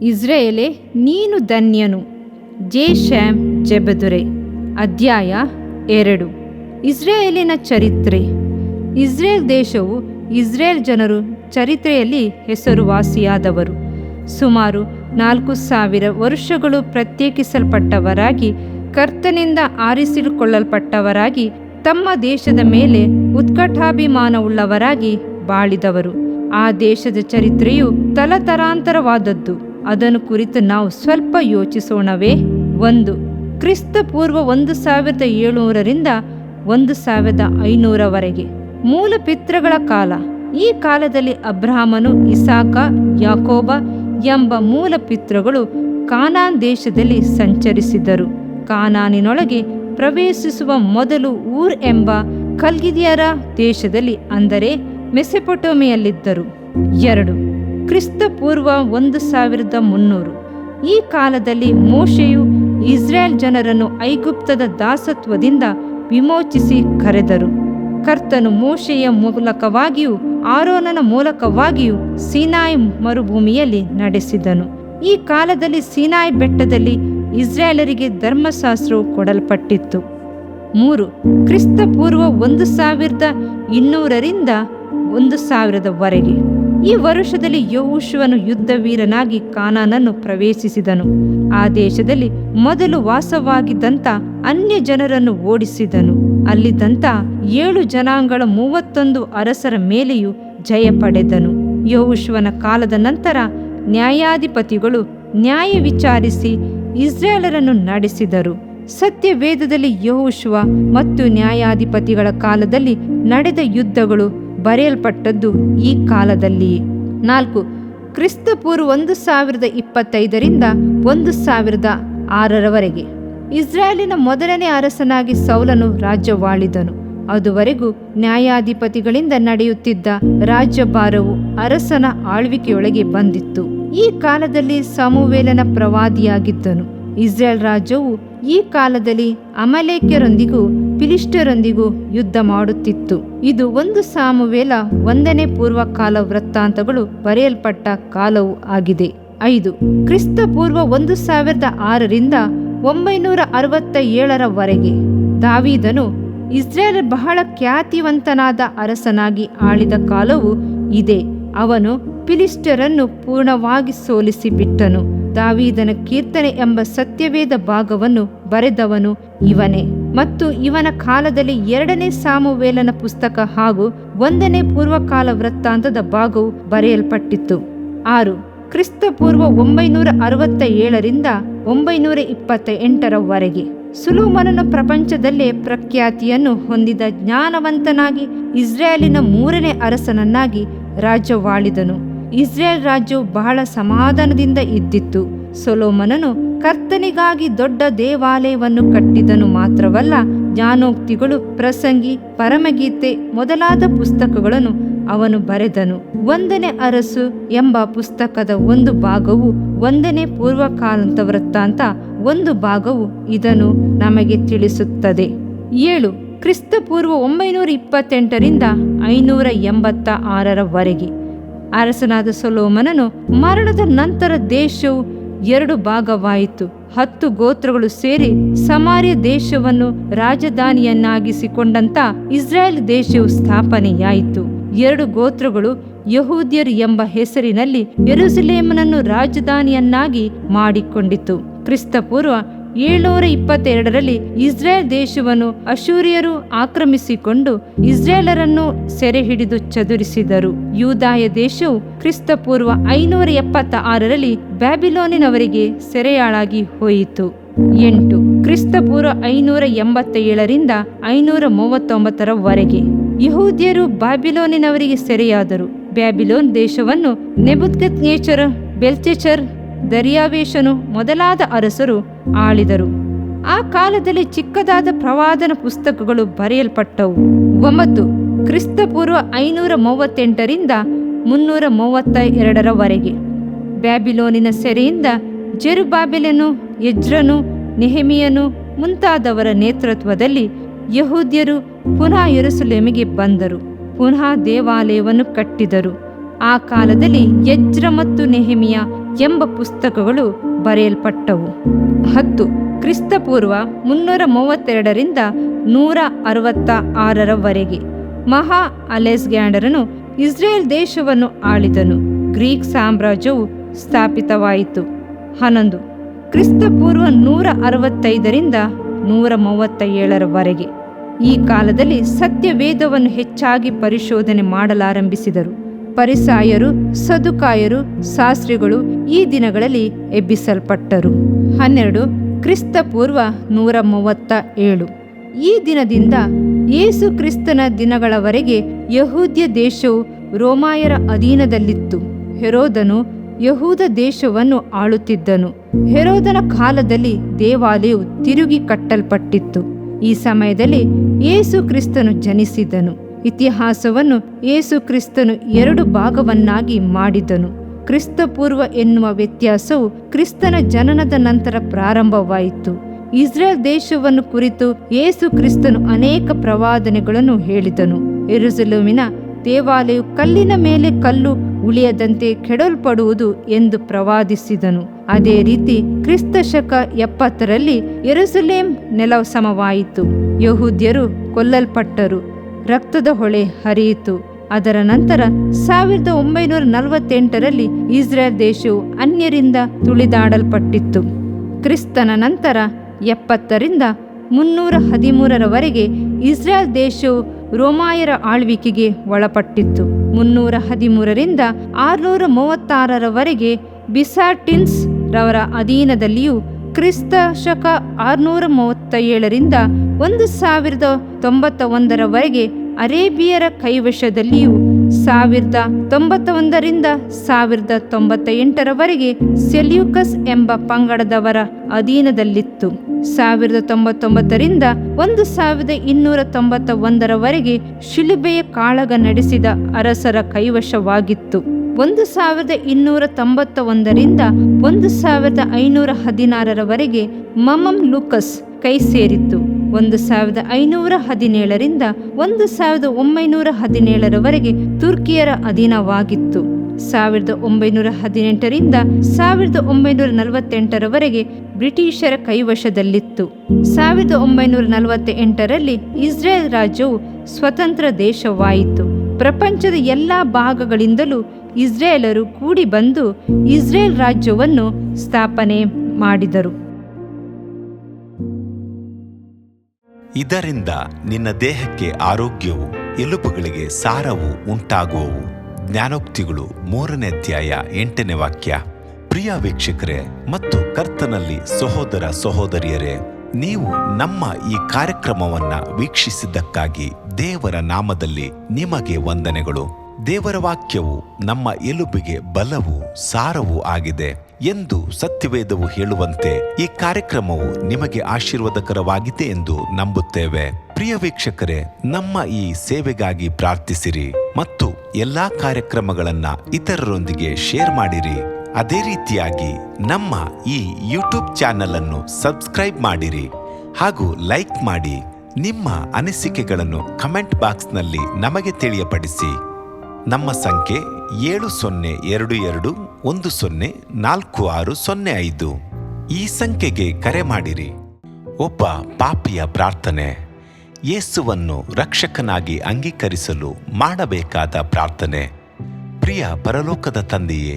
ಇಸ್ರಾಯೇಲೇ, ನೀನು ಧನ್ಯನು. ಜೇಷಮ್ ಜೆಬದುರೆ. ಅಧ್ಯಾಯ 2. ಇಸ್ರಾಯೇಲಿನ ಚರಿತ್ರೆ. ಇಸ್ರೇಲ್ ದೇಶವು ಇಸ್ರೇಲ್ ಜನರು ಚರಿತ್ರೆಯಲ್ಲಿ ಹೆಸರುವಾಸಿಯಾದವರು. ಸುಮಾರು 4000 ವರ್ಷಗಳು ಪ್ರತ್ಯೇಕಿಸಲ್ಪಟ್ಟವರಾಗಿ, ಕರ್ತನಿಂದ ಆರಿಸಿಕೊಳ್ಳಲ್ಪಟ್ಟವರಾಗಿ, ತಮ್ಮ ದೇಶದ ಮೇಲೆ ಉತ್ಕಟಾಭಿಮಾನವುಳ್ಳವರಾಗಿ ಬಾಳಿದವರು. ಆ ದೇಶದ ಚರಿತ್ರೆಯು ತಲತಲಾಂತರವಾದದ್ದು. ಅದನ್ನು ಕುರಿತು ನಾವು ಸ್ವಲ್ಪ ಯೋಚಿಸೋಣವೇ. 1. ಕ್ರಿಸ್ತ ಪೂರ್ವ 1700ರಿಂದ 1500ವರೆಗೆ ಮೂಲ ಪಿತೃಗಳ ಕಾಲ. ಈ ಕಾಲದಲ್ಲಿ ಅಬ್ರಹಾಮನು, ಇಸಾಕ, ಯಾಕೋಬ ಎಂಬ ಮೂಲ ಪಿತೃಗಳು ಕಾನಾನ್ ದೇಶದಲ್ಲಿ ಸಂಚರಿಸಿದರು. ಕಾನಾನಿನೊಳಗೆ ಪ್ರವೇಶಿಸುವ ಮೊದಲು ಊರ್ ಎಂಬ ಕಲ್ದಿಯರ ದೇಶದಲ್ಲಿ, ಅಂದರೆ ಮೆಸೊಪೊಟೇಮಿಯಲ್ಲಿದ್ದರು. 2. ಕ್ರಿಸ್ತ ಪೂರ್ವ 1300. ಈ ಕಾಲದಲ್ಲಿ ಮೋಶೆಯು ಇಸ್ರೇಲ್ ಜನರನ್ನು ಐಗುಪ್ತದ ದಾಸತ್ವದಿಂದ ವಿಮೋಚಿಸಿ ಕರೆದರು. ಕರ್ತನು ಮೋಶೆಯ ಮೂಲಕವಾಗಿಯೂ ಆರೋನನ ಮೂಲಕವಾಗಿಯೂ ಸೀನಾಯಿ ಮರುಭೂಮಿಯಲ್ಲಿ ನಡೆಸಿದನು. ಈ ಕಾಲದಲ್ಲಿ ಸೀನಾಯಿ ಬೆಟ್ಟದಲ್ಲಿ ಇಸ್ರಾಯೇಲರಿಗೆ ಧರ್ಮಶಾಸ್ತ್ರವು ಕೊಡಲ್ಪಟ್ಟಿತ್ತು. 3. ಕ್ರಿಸ್ತ ಪೂರ್ವ 1200ರಿಂದ 1000ವರೆಗೆ. ಈ ವರುಷದಲ್ಲಿ ಯೆಹೋಶುವನು ಯುದ್ಧವೀರನಾಗಿ ಕಾನಾನನ್ನು ಪ್ರವೇಶಿಸಿದನು. ಆ ದೇಶದಲ್ಲಿ ಮೊದಲು ವಾಸವಾಗಿದ್ದಂಥ ಅನ್ಯ ಜನರನ್ನು ಓಡಿಸಿದನು. ಅಲ್ಲಿದ್ದಂಥ 7 ಜನಾಂಗಗಳ 31 ಅರಸರ ಮೇಲೆಯೂ ಜಯ ಪಡೆದನು. ಯೆಹೋಶುವನ ಕಾಲದ ನಂತರ ನ್ಯಾಯಾಧಿಪತಿಗಳು ನ್ಯಾಯ ವಿಚಾರಿಸಿ ಇಸ್ರಾಯೇಲರನ್ನು ನಡೆಸಿದರು. ಸತ್ಯವೇದದಲ್ಲಿ ಯೆಹೋಶುವ ಮತ್ತು ನ್ಯಾಯಾಧಿಪತಿಗಳ ಕಾಲದಲ್ಲಿ ನಡೆದ ಯುದ್ಧಗಳು ಬರೆಯಲ್ಪಟ್ಟದ್ದು ಈ ಕಾಲದಲ್ಲಿಯೇ. 4. ಕ್ರಿಸ್ತ ಪೂರ್ವ 1025ರಿಂದ 1006ರವರೆಗೆ ಇಸ್ರಾಯೇಲಿನ ಮೊದಲನೇ ಅರಸನಾಗಿ ಸೌಲನು ರಾಜ್ಯವಾಳಿದನು. ಅದುವರೆಗೂ ನ್ಯಾಯಾಧಿಪತಿಗಳಿಂದ ನಡೆಯುತ್ತಿದ್ದ ರಾಜ್ಯಭಾರವು ಅರಸನ ಆಳ್ವಿಕೆಯೊಳಗೆ ಬಂದಿತ್ತು. ಈ ಕಾಲದಲ್ಲಿ ಸಮುವೇಲನ ಪ್ರವಾದಿಯಾಗಿದ್ದನು. ಇಸ್ರೇಲ್ ರಾಜ್ಯವು ಈ ಕಾಲದಲ್ಲಿ ಅಮಲೇಕ್ಯರೊಂದಿಗೂ ಫಿಲಿಷ್ಟಿಯರೊಂದಿಗೂ ಯುದ್ಧ ಮಾಡುತ್ತಿತ್ತು. ಇದು 1 ಸಾಮುವೇಲ 1ನೇ ಪೂರ್ವಕಾಲ ವೃತ್ತಾಂತಗಳು ಬರೆಯಲ್ಪಟ್ಟ ಕಾಲವೂ ಆಗಿದೆ. 5. ಕ್ರಿಸ್ತ ಪೂರ್ವ 1006ರಿಂದ 967ರವರೆಗೆ ದಾವೀದನು ಇಸ್ರೇಲ್ ಬಹಳ ಖ್ಯಾತಿವಂತನಾದ ಅರಸನಾಗಿ ಆಳಿದ ಕಾಲವು ಇದೆ. ಅವನು ಫಿಲಿಷ್ಟಿಯರನ್ನು ಪೂರ್ಣವಾಗಿ ಸೋಲಿಸಿ ಬಿಟ್ಟನು. ದಾವೀದನ ಕೀರ್ತನೆ ಎಂಬ ಸತ್ಯವೇದ ಭಾಗವನ್ನು ಬರೆದವನು ಇವನೇ. ಮತ್ತು ಇವನ ಕಾಲದಲ್ಲಿ 2ನೇ ಸಾಮುವೇಲನ ಪುಸ್ತಕ ಹಾಗೂ 1ನೇ ಪೂರ್ವಕಾಲ ವೃತ್ತಾಂತದ ಭಾಗವು ಬರೆಯಲ್ಪಟ್ಟಿತ್ತು. 6. ಕ್ರಿಸ್ತ ಪೂರ್ವ 967ರಿಂದ 928ರವರೆಗೆ ಸೊಲೊಮೋನನು ಪ್ರಪಂಚದಲ್ಲೇ ಪ್ರಖ್ಯಾತಿಯನ್ನು ಹೊಂದಿದ ಜ್ಞಾನವಂತನಾಗಿ ಇಸ್ರಾಯೇಲಿನ 3ನೇ ಅರಸನನ್ನಾಗಿ ರಾಜ್ಯವಾಳಿದನು. ಇಸ್ರೇಲ್ ರಾಜ್ಯವು ಬಹಳ ಸಮಾಧಾನದಿಂದ ಇದ್ದಿತ್ತು. ಸೊಲೊಮೋನನು ಕರ್ತನಿಗಾಗಿ ದೊಡ್ಡ ದೇವಾಲಯವನ್ನು ಕಟ್ಟಿದನು ಮಾತ್ರವಲ್ಲ, ಜ್ಞಾನೋಕ್ತಿಗಳು, ಪ್ರಸಂಗಿ, ಪರಮಗೀತೆ ಮೊದಲಾದ ಪುಸ್ತಕಗಳನ್ನು ಅವನು ಬರೆದನು. 1ನೇ ಅರಸು ಎಂಬ ಪುಸ್ತಕದ 1 ಭಾಗವು 1ನೇ ಪೂರ್ವಕಾಲದ ವೃತ್ತಾಂತ, 1 ಭಾಗವು ಇದನ್ನು ನಮಗೆ ತಿಳಿಸುತ್ತದೆ. 7. ಕ್ರಿಸ್ತ ಪೂರ್ವ 928ರಿಂದ 586ರವರೆಗೆ ಅರಸನಾದ ಸೊಲೊಮೋನನು ಮರಣದ ನಂತರ ದೇಶವು 2 ಭಾಗವಾಯಿತು. 10 ಗೋತ್ರಗಳು ಸೇರಿ ಸಮಾರ್ಯ ದೇಶವನ್ನು ರಾಜಧಾನಿಯನ್ನಾಗಿಸಿಕೊಂಡಂತ ಇಸ್ರಾಯೇಲ್ ದೇಶವು ಸ್ಥಾಪನೆಯಾಯಿತು. 2 ಗೋತ್ರಗಳು ಯಹೂದ್ಯರು ಎಂಬ ಹೆಸರಿನಲ್ಲಿ ಯೆರೂಸಲೇಮನನ್ನು ರಾಜಧಾನಿಯನ್ನಾಗಿ ಮಾಡಿಕೊಂಡಿತು. ಕ್ರಿಸ್ತ ಪೂರ್ವ 722ರಲ್ಲಿ ಇಸ್ರೇಲ್ ದೇಶವನ್ನು ಅಶೂರಿಯರು ಆಕ್ರಮಿಸಿಕೊಂಡು ಇಸ್ರೇಲರನ್ನು ಸೆರೆ ಹಿಡಿದು ಚದುರಿಸಿದರು. ಯೂದಾಯ ದೇಶವು ಕ್ರಿಸ್ತ ಪೂರ್ವ 576ರಲ್ಲಿ ಬ್ಯಾಬಿಲೋನಿನವರಿಗೆ ಸೆರೆಯಾಳಾಗಿ ಹೋಯಿತು. 8. ಕ್ರಿಸ್ತ ಪೂರ್ವ 587ರಿಂದ 539ರವರೆಗೆ ಯಹೂದ್ಯರು ಬ್ಯಾಬಿಲೋನಿನವರಿಗೆ ಸೆರೆಯಾದರು. ಬ್ಯಾಬಿಲೋನ್ ದೇಶವನ್ನು ನೆಬೂಕದ್ನೆಚ್ಚರ, ಬೆಲ್ಶಚ್ಚರ್, ದರ್ಯಾವೇಷನು ಮೊದಲಾದ ಅರಸರು ಆಳಿದರು. ಆ ಕಾಲದಲ್ಲಿ ಚಿಕ್ಕದಾದ ಪ್ರವಾದನ ಪುಸ್ತಕಗಳು ಬರೆಯಲ್ಪಟ್ಟವು. 9. ಕ್ರಿಸ್ತ ಪೂರ್ವ 538ರಿಂದ 332ರವರೆಗೆ ಬ್ಯಾಬಿಲೋನಿನ ಸೆರೆಯಿಂದ ಜೆರುಬ್ಬಾಬೆಲನು, ಎಜ್ರನು, ನೆಹೆಮೀಯನು ಮುಂತಾದವರ ನೇತೃತ್ವದಲ್ಲಿ ಯಹೂದ್ಯರು ಪುನಃ ಯೆರೂಸಲೇಮಿಗೆ ಬಂದರು. ಪುನಃ ದೇವಾಲಯವನ್ನು ಕಟ್ಟಿದರು. ಆ ಕಾಲದಲ್ಲಿ ಎಜ್ರ ಮತ್ತು ನೆಹೆಮೀಯ ಎಂಬ ಪುಸ್ತಕಗಳು ಬರೆಯಲ್ಪಟ್ಟವು. 10 ಕ್ರಿಸ್ತಪೂರ್ವ 332ರಿಂದ 166ರವರೆಗೆ ಮಹಾ ಅಲೆಕ್ಸಾಂಡರನು ಇಸ್ರೇಲ್ ದೇಶವನ್ನು ಆಳಿದನು. ಗ್ರೀಕ್ ಸಾಮ್ರಾಜ್ಯವು ಸ್ಥಾಪಿತವಾಯಿತು. 11 ಕ್ರಿಸ್ತಪೂರ್ವ 165ರಿಂದ 137ರವರೆಗೆ ಈ ಕಾಲದಲ್ಲಿ ಸತ್ಯವೇದವನ್ನು ಹೆಚ್ಚಾಗಿ ಪರಿಶೋಧನೆ ಮಾಡಲಾರಂಭಿಸಿದರು. ಪರಿಸಾಯರು, ಸದುಕಾಯರು, ಶಾಸ್ತ್ರಿಗಳು ಈ ದಿನಗಳಲ್ಲಿ ಎಬ್ಬಿಸಲ್ಪಟ್ಟರು. 12 ಕ್ರಿಸ್ತಪೂರ್ವ 137 ಈ ದಿನದಿಂದ ಯೇಸು ಕ್ರಿಸ್ತನ ದಿನಗಳವರೆಗೆ ಯಹೂದ್ಯ ದೇಶವು ರೋಮಾಯರ ಅಧೀನದಲ್ಲಿತ್ತು. ಹೆರೋದನು ಯಹೂದ ದೇಶವನ್ನು ಆಳುತ್ತಿದ್ದನು. ಹೆರೋದನ ಕಾಲದಲ್ಲಿ ದೇವಾಲಯವು ತಿರುಗಿ ಕಟ್ಟಲ್ಪಟ್ಟಿತ್ತು. ಈ ಸಮಯದಲ್ಲಿ ಯೇಸು ಕ್ರಿಸ್ತನು ಜನಿಸಿದನು. ಇತಿಹಾಸವನ್ನು ಯೇಸು ಕ್ರಿಸ್ತನು 2 ಭಾಗವನ್ನಾಗಿ ಮಾಡಿದನು. ಕ್ರಿಸ್ತಪೂರ್ವ ಎನ್ನುವ ವ್ಯತ್ಯಾಸವು ಕ್ರಿಸ್ತನ ಜನನದ ನಂತರ ಪ್ರಾರಂಭವಾಯಿತು. ಇಸ್ರೇಲ್ ದೇಶವನ್ನು ಕುರಿತು ಯೇಸು ಕ್ರಿಸ್ತನು ಅನೇಕ ಪ್ರವಾದನೆಗಳನ್ನು ಹೇಳಿದನು. ಯೆರೂಸಲೇಮಿನ ದೇವಾಲಯವು ಕಲ್ಲಿನ ಮೇಲೆ ಕಲ್ಲು ಉಳಿಯದಂತೆ ಕೆಡವಲ್ಪಡುವುದು ಎಂದು ಪ್ರವಾದಿಸಿದನು. ಅದೇ ರೀತಿ ಕ್ರಿಸ್ತ ಶಕ 70ರಲ್ಲಿ ಯೆರೂಸಲೇಮ್ ನೆಲಸಮವಾಯಿತು. ಯಹೂದ್ಯರು ಕೊಲ್ಲಲ್ಪಟ್ಟರು. ರಕ್ತದ ಹೊಳೆ ಹರಿಯಿತು. ಅದರ ನಂತರ 1948ರಲ್ಲಿ ಇಸ್ರೇಲ್ ದೇಶವು ಅನ್ಯರಿಂದ ತುಳಿದಾಡಲ್ಪಟ್ಟಿತ್ತು. ಕ್ರಿಸ್ತನ ನಂತರ 70ರಿಂದ 313ರವರೆಗೆ ಇಸ್ರೇಲ್ ದೇಶವು ರೋಮಾಯರ ಆಳ್ವಿಕೆಗೆ ಒಳಪಟ್ಟಿತ್ತು. 313ರಿಂದ 636ರವರೆಗೆ ಬಿಸಾಟಿನ್ಸ್ ರವರ ಅಧೀನದಲ್ಲಿಯೂ ಕ್ರಿಸ್ತ ಶಕ 637ರಿಂದ 1091ರವರೆಗೆ ಅರೇಬಿಯರ ಕೈವಶದಲ್ಲಿಯೂ 1091ರಿಂದ 1098ರವರೆಗೆ ಸೆಲ್ಯೂಕಸ್ ಎಂಬ ಪಂಗಡದವರ ಅಧೀನದಲ್ಲಿತ್ತು. 1099ರಿಂದ 1291ರವರೆಗೆ ಶಿಲುಬೆಯ ಕಾಳಗ ನಡೆಸಿದ ಅರಸರ ಕೈವಶವಾಗಿತ್ತು. 1291ರಿಂದ 1516ರವರೆಗೆ ಮಮಮ್ ಲೂಕಸ್ ಕೈ ಸೇರಿತ್ತು. 1517ರಿಂದ 1917ರವರೆಗೆ ತುರ್ಕಿಯರ ಅಧೀನವಾಗಿತ್ತು. 1918ರಿಂದ 1948ರವರೆಗೆ ಬ್ರಿಟಿಷರ ಕೈವಶದಲ್ಲಿತ್ತು. 1948ರಲ್ಲಿ ಇಸ್ರೇಲ್ ರಾಜ್ಯವು ಸ್ವತಂತ್ರ ದೇಶವಾಯಿತು. ಪ್ರಪಂಚದ ಎಲ್ಲ ಭಾಗಗಳಿಂದಲೂ ಇಸ್ರೇಲರು ಕೂಡಿ ಬಂದು ಇಸ್ರೇಲ್ ರಾಜ್ಯವನ್ನು ಸ್ಥಾಪನೆ ಮಾಡಿದರು. ಇದರಿಂದ ನಿನ್ನ ದೇಹಕ್ಕೆ ಆರೋಗ್ಯವು, ಎಲುಬುಗಳಿಗೆ ಸಾರವು ಉಂಟಾಗುವವು. ಜ್ಞಾನೋಕ್ತಿಗಳು 3ನೇ ಅಧ್ಯಾಯ 8ನೇ ವಾಕ್ಯ. ಪ್ರಿಯ ವೀಕ್ಷಕರೇ ಮತ್ತು ಕರ್ತನಲ್ಲಿ ಸಹೋದರ ಸಹೋದರಿಯರೇ, ನೀವು ನಮ್ಮ ಈ ಕಾರ್ಯಕ್ರಮವನ್ನ ವೀಕ್ಷಿಸಿದ್ದಕ್ಕಾಗಿ ದೇವರ ನಾಮದಲ್ಲಿ ನಿಮಗೆ ವಂದನೆಗಳು. ದೇವರ ವಾಕ್ಯವು ನಮ್ಮ ಎಲುಬಿಗೆ ಬಲವು, ಸಾರವೂ ಆಗಿದೆ ಎಂದು ಸತ್ಯವೇದವು ಹೇಳುವಂತೆ ಈ ಕಾರ್ಯಕ್ರಮವು ನಿಮಗೆ ಆಶೀರ್ವಾದಕರವಾಗಿದೆ ಎಂದು ನಂಬುತ್ತೇವೆ. ಪ್ರಿಯ ವೀಕ್ಷಕರೇ, ನಮ್ಮ ಈ ಸೇವೆಗಾಗಿ ಪ್ರಾರ್ಥಿಸಿರಿ ಮತ್ತು ಎಲ್ಲಾ ಕಾರ್ಯಕ್ರಮಗಳನ್ನ ಇತರರೊಂದಿಗೆ ಶೇರ್ ಮಾಡಿರಿ. ಅದೇ ರೀತಿಯಾಗಿ ನಮ್ಮ ಈ ಯೂಟ್ಯೂಬ್ ಚಾನೆಲ್ ಅನ್ನು ಸಬ್ಸ್ಕ್ರೈಬ್ ಮಾಡಿರಿ ಹಾಗೂ ಲೈಕ್ ಮಾಡಿ. ನಿಮ್ಮ ಅನಿಸಿಕೆಗಳನ್ನು ಕಮೆಂಟ್ ಬಾಕ್ಸ್ನಲ್ಲಿ ನಮಗೆ ತಿಳಿಯಪಡಿಸಿ. ನಮ್ಮ ಸಂಖ್ಯೆ 7022104605. ಈ ಸಂಖ್ಯೆಗೆ ಕರೆ ಮಾಡಿರಿ. ಒಬ್ಬ ಪಾಪಿಯ ಪ್ರಾರ್ಥನೆ, ಯೇಸುವನ್ನು ರಕ್ಷಕನಾಗಿ ಅಂಗೀಕರಿಸಲು ಮಾಡಬೇಕಾದ ಪ್ರಾರ್ಥನೆ. ಪ್ರಿಯ ಪರಲೋಕದ ತಂದೆಯೇ,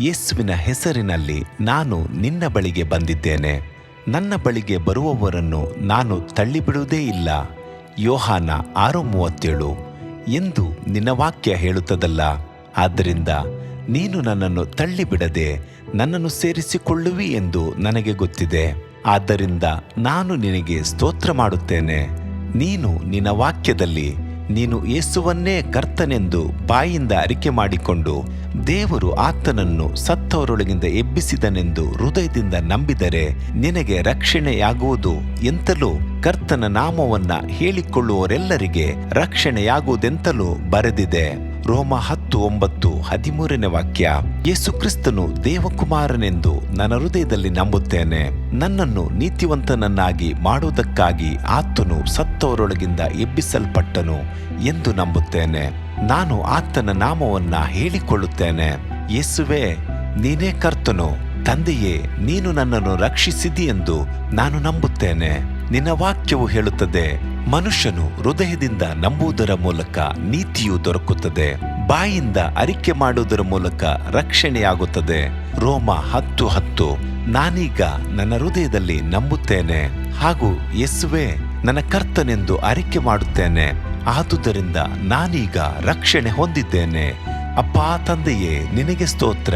ಯೇಸುವಿನ ಹೆಸರಿನಲ್ಲಿ ನಾನು ನಿನ್ನ ಬಳಿಗೆ ಬಂದಿದ್ದೇನೆ. ನನ್ನ ಬಳಿಗೆ ಬರುವವರನ್ನು ನಾನು ತಳ್ಳಿಬಿಡುವುದೇ ಇಲ್ಲ. ಯೋಹಾನ 6:37 ಎಂದು ನಿನ್ನ ವಾಕ್ಯ ಹೇಳುತ್ತದಲ್ಲ. ಆದ್ದರಿಂದ ನೀನು ನನ್ನನ್ನು ತಳ್ಳಿಬಿಡದೆ ನನ್ನನ್ನು ಸೇರಿಸಿಕೊಳ್ಳುವಿ ಎಂದು ನನಗೆ ಗೊತ್ತಿದೆ. ಆದ್ದರಿಂದ ನಾನು ನಿನಗೆ ಸ್ತೋತ್ರ ಮಾಡುತ್ತೇನೆ. ನೀನು ನಿನ್ನ ವಾಕ್ಯದಲ್ಲಿ ನೀನು ಯೇಸುವನ್ನೇ ಕರ್ತನೆಂದು ಬಾಯಿಂದ ಅರಿಕೆ ಮಾಡಿಕೊಂಡು ದೇವರು ಆತನನ್ನು ಸತ್ತವರೊಳಗಿಂದ ಎಬ್ಬಿಸಿದನೆಂದು ಹೃದಯದಿಂದ ನಂಬಿದರೆ ನಿನಗೆ ರಕ್ಷಣೆಯಾಗುವುದು ಎಂತಲೂ, ಕರ್ತನ ನಾಮವನ್ನ ಹೇಳಿಕೊಳ್ಳುವವರೆಲ್ಲರಿಗೆ ರಕ್ಷಣೆಯಾಗುವುದೆಂತಲೂ ಬರೆದಿದೆ. ರೋಮ 10:9 13ನೇ ವಾಕ್ಯ. ಯೇಸು ಕ್ರಿಸ್ತನು ದೇವಕುಮಾರನೆಂದು ನನ್ನ ಹೃದಯದಲ್ಲಿ ನಂಬುತ್ತೇನೆ. ನನ್ನನ್ನು ನೀತಿವಂತನನ್ನಾಗಿ ಮಾಡುವುದಕ್ಕಾಗಿ ಆತನು ಸತ್ತವರೊಳಗಿಂದ ಎಬ್ಬಿಸಲ್ಪಟ್ಟನು ಎಂದು ನಂಬುತ್ತೇನೆ. ನಾನು ಆತನ ನಾಮವನ್ನ ಹೇಳಿಕೊಳ್ಳುತ್ತೇನೆ. ಯೇಸುವೇ, ನೀನೇ ಕರ್ತನು. ತಂದೆಯೇ, ನೀನು ನನ್ನನ್ನು ರಕ್ಷಿಸಿದಿ ಎಂದು ನಾನು ನಂಬುತ್ತೇನೆ. ನಿನ್ನ ವಾಕ್ಯವು ಹೇಳುತ್ತದೆ, ಮನುಷ್ಯನು ಹೃದಯದಿಂದ ನಂಬುವುದರ ಮೂಲಕ ನೀತಿಯು ದೊರಕುತ್ತದೆ, ಬಾಯಿಂದ ಅರಿಕೆ ಮಾಡುವುದರ ಮೂಲಕ ರಕ್ಷಣೆಯಾಗುತ್ತದೆ. ರೋಮ 10:10. ನಾನೀಗ ನನ್ನ ಹೃದಯದಲ್ಲಿ ನಂಬುತ್ತೇನೆ ಹಾಗೂ ಯೇಸುವೇ ನನ್ನ ಕರ್ತನೆಂದು ಅರಿಕೆ ಮಾಡುತ್ತೇನೆ. ಆದುದರಿಂದ ನಾನೀಗ ರಕ್ಷಣೆ ಹೊಂದಿದ್ದೇನೆ. ಅಪ್ಪಾ ತಂದೆಯೇ, ನಿನಗೆ ಸ್ತೋತ್ರ.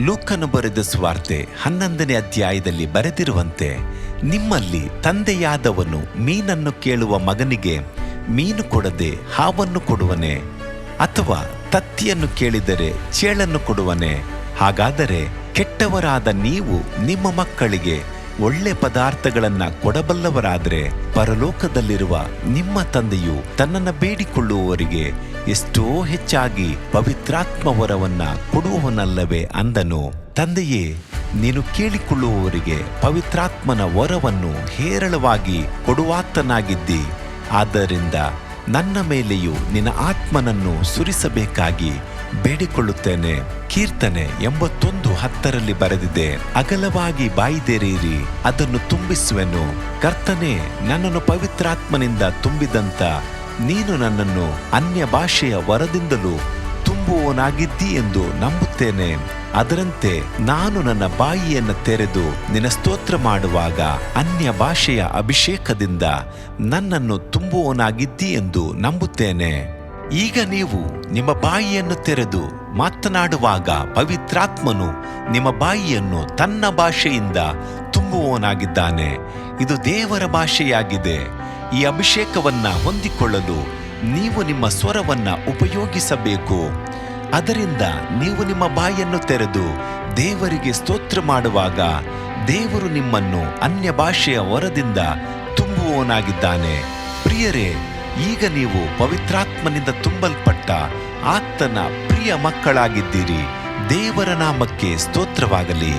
ಲೂಕನು ಬರೆದ ಸುವಾರ್ತೆ 11ನೇ ಅಧ್ಯಾಯದಲ್ಲಿ ಬರೆದಿರುವಂತೆ, ನಿಮ್ಮಲ್ಲಿ ತಂದೆಯಾದವನು ಮೀನನ್ನು ಕೇಳುವ ಮಗನಿಗೆ ಮೀನು ಕೊಡದೆ ಹಾವನ್ನು ಕೊಡುವನೆ? ಅಥವಾ ತತ್ತಿಯನ್ನು ಕೇಳಿದರೆ ಚೇಳನ್ನು ಕೊಡುವನೆ? ಹಾಗಾದರೆ ಕೆಟ್ಟವರಾದ ನೀವು ನಿಮ್ಮ ಮಕ್ಕಳಿಗೆ ಒಳ್ಳೆ ಪದಾರ್ಥಗಳನ್ನು ಕೊಡಬಲ್ಲವರಾದರೆ ಪರಲೋಕದಲ್ಲಿರುವ ನಿಮ್ಮ ತಂದೆಯು ತನ್ನನ್ನು ಬೇಡಿಕೊಳ್ಳುವವರಿಗೆ ಎಷ್ಟೋ ಹೆಚ್ಚಾಗಿ ಪವಿತ್ರಾತ್ಮ ವರವನ್ನ ಕೊಡುವವನಲ್ಲವೇ ಅಂದನು. ತಂದೆಯೇ, ನೀನು ಕೇಳಿಕೊಳ್ಳುವವರಿಗೆ ಪವಿತ್ರಾತ್ಮನ ವರವನ್ನು ಹೇರಳವಾಗಿ ಕೊಡುವಾತನಾಗಿದ್ದಿ. ಆದ್ದರಿಂದ ನನ್ನ ಮೇಲೆಯೂ ನಿನ್ನ ಆತ್ಮನನ್ನು ಸುರಿಸಬೇಕಾಗಿ ಬೇಡಿಕೊಳ್ಳುತ್ತೇನೆ. ಕೀರ್ತನೆ 81:10 ಬರೆದಿದೆ, ಅಗಲವಾಗಿ ಬಾಯಿದೆರೆಯಿರಿ, ಅದನ್ನು ತುಂಬಿಸುವೆನು. ಕರ್ತನೇ, ನನ್ನನ್ನು ಪವಿತ್ರಾತ್ಮನಿಂದ ತುಂಬಿದಂತ ನೀನು ನನ್ನನ್ನು ಅನ್ಯ ಭಾಷೆಯ ವರದಿಂದಲೂ ತುಂಬುವವನಾಗಿದ್ದಿ ಎಂದು ನಂಬುತ್ತೇನೆ. ಅದರಂತೆ ನಾನು ನನ್ನ ಬಾಯಿಯನ್ನು ತೆರೆದು ನಿನ್ನ ಸ್ತೋತ್ರ ಮಾಡುವಾಗ ಅನ್ಯ ಭಾಷೆಯ ಅಭಿಷೇಕದಿಂದ ನನ್ನನ್ನು ತುಂಬುವವನಾಗಿದ್ದಿ ಎಂದು ನಂಬುತ್ತೇನೆ. ಈಗ ನೀವು ನಿಮ್ಮ ಬಾಯಿಯನ್ನು ತೆರೆದು ಮಾತನಾಡುವಾಗ ಪವಿತ್ರಾತ್ಮನು ನಿಮ್ಮ ಬಾಯಿಯನ್ನು ತನ್ನ ಭಾಷೆಯಿಂದ ತುಂಬುವವನಾಗಿದ್ದಾನೆ. ಇದು ದೇವರ ಭಾಷೆಯಾಗಿದೆ. ಈ ಅಭಿಷೇಕವನ್ನ ಹೊಂದಿಕೊಳ್ಳಲು ನೀವು ನಿಮ್ಮ ಸ್ವರವನ್ನ ಉಪಯೋಗಿಸಬೇಕು. ಅದರಿಂದ ನೀವು ನಿಮ್ಮ ಬಾಯನ್ನು ತೆರೆದು ದೇವರಿಗೆ ಸ್ತೋತ್ರ ಮಾಡುವಾಗ ದೇವರು ನಿಮ್ಮನ್ನು ಅನ್ಯ ಭಾಷೆಯ ವರದಿಂದ ತುಂಬುವವನಾಗಿದ್ದಾನೆ. ಪ್ರಿಯರೇ, ಈಗ ನೀವು ಪವಿತ್ರಾತ್ಮನಿಂದ ತುಂಬಲ್ಪಟ್ಟ ಆತನ ಪ್ರಿಯ ಮಕ್ಕಳಾಗಿದ್ದೀರಿ. ದೇವರ ನಾಮಕ್ಕೆ ಸ್ತೋತ್ರವಾಗಲಿ.